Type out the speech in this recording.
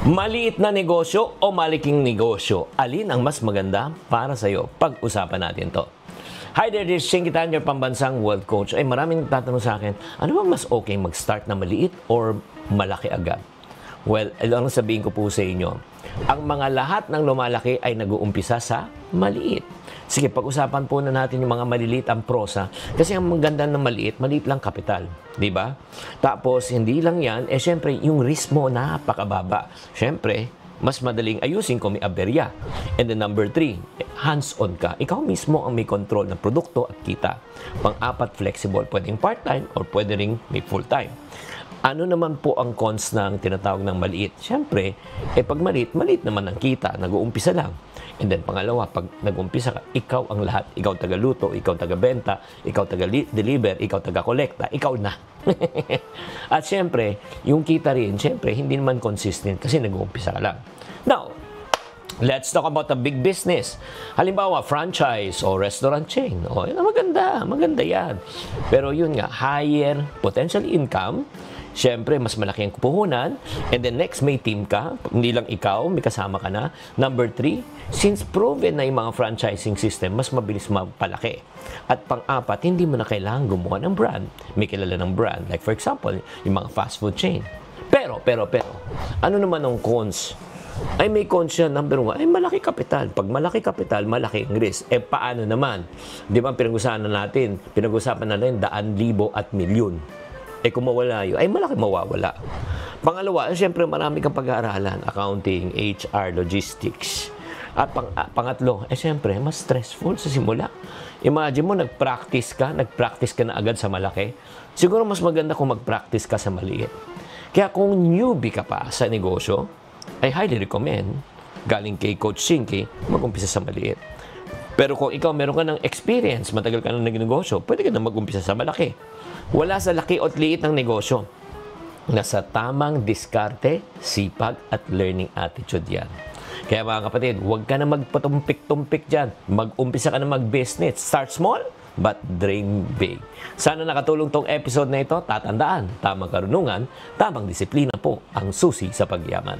Maliit na negosyo o maliking negosyo? Alin ang mas maganda para sa iyo? Pag-usapan natin to. Hi there, this is Shinky Tan, your pambansang world coach. Ay maraming nagtatanong sa akin, ano bang mas okay mag-start na maliit or malaki agad? Well, ang sabihin ko po sa inyo, ang mga lahat ng lumalaki ay nag-uumpisa sa maliit. Sige, pag-usapan po na natin yung mga maliliit ang prosa. Kasi ang maganda ng maliit lang kapital. Di ba? Tapos, hindi lang yan, syempre, yung risk mo napakababa. Syempre, mas madaling ayusin kung may aberya. And then number 3, hands-on ka. Ikaw mismo ang may control ng produkto at kita. Pang-4, flexible. Pwedeng part-time or pwede ring may full-time. Ano naman po ang cons ng tinatawag ng maliit? Siyempre, pag maliit naman ang kita, nag-uumpisa lang. And then pangalawa, pag nag-umpisa ka, ikaw ang lahat. Ikaw taga-luto, ikaw taga-benta, ikaw taga-deliver, ikaw taga-kolekta, ikaw na. At siyempre, yung kita rin, siyempre, hindi naman consistent kasi nag-uumpisa ka lang. Now, let's talk about a big business. Halimbawa, franchise o restaurant chain. O, maganda yan. Pero yun nga, higher potential income. Siyempre, mas malaki ang puhunan. And then next, may team ka. Hindi lang ikaw, may kasama ka na. Number 3, since proven na yung mga franchising system, mas mabilis mapalaki. At pang-4, hindi mo na kailangan gumawa ng brand. May kilala ng brand. Like for example, yung mga fast food chain. Pero, ano naman ang cons? Ay may cons yan. Number 1, ay malaki kapital. Pag malaki kapital, malaki ang risk. Paano naman? Di ba pinag-usapan natin daan, libo at milyon. Kung mawala yun, ay malaki mawawala. Pangalawa, siyempre marami kang pag-aaralan. Accounting, HR, logistics. At pangatlo, siyempre, mas stressful sa simula. Imagine mo, nag-practice ka na agad sa malaki. Siguro mas maganda kung mag-practice ka sa maliit. Kaya kung newbie ka pa sa negosyo, I highly recommend, galing kay Coach Shinky, mag-umpisa sa maliit. Pero kung ikaw meron ka ng experience, matagal ka nang nagnegosyo, pwede ka na mag-umpisa sa malaki. Wala sa laki at liit ng negosyo. Nasa tamang diskarte, sipag at learning attitude yan. Kaya mga kapatid, huwag ka na magpatumpik-tumpik dyan. Mag-umpisa ka na mag-business. Start small, but dream big. Sana nakatulong tong episode na ito. Tatandaan, tamang karunungan, tamang disiplina po ang susi sa pagyaman.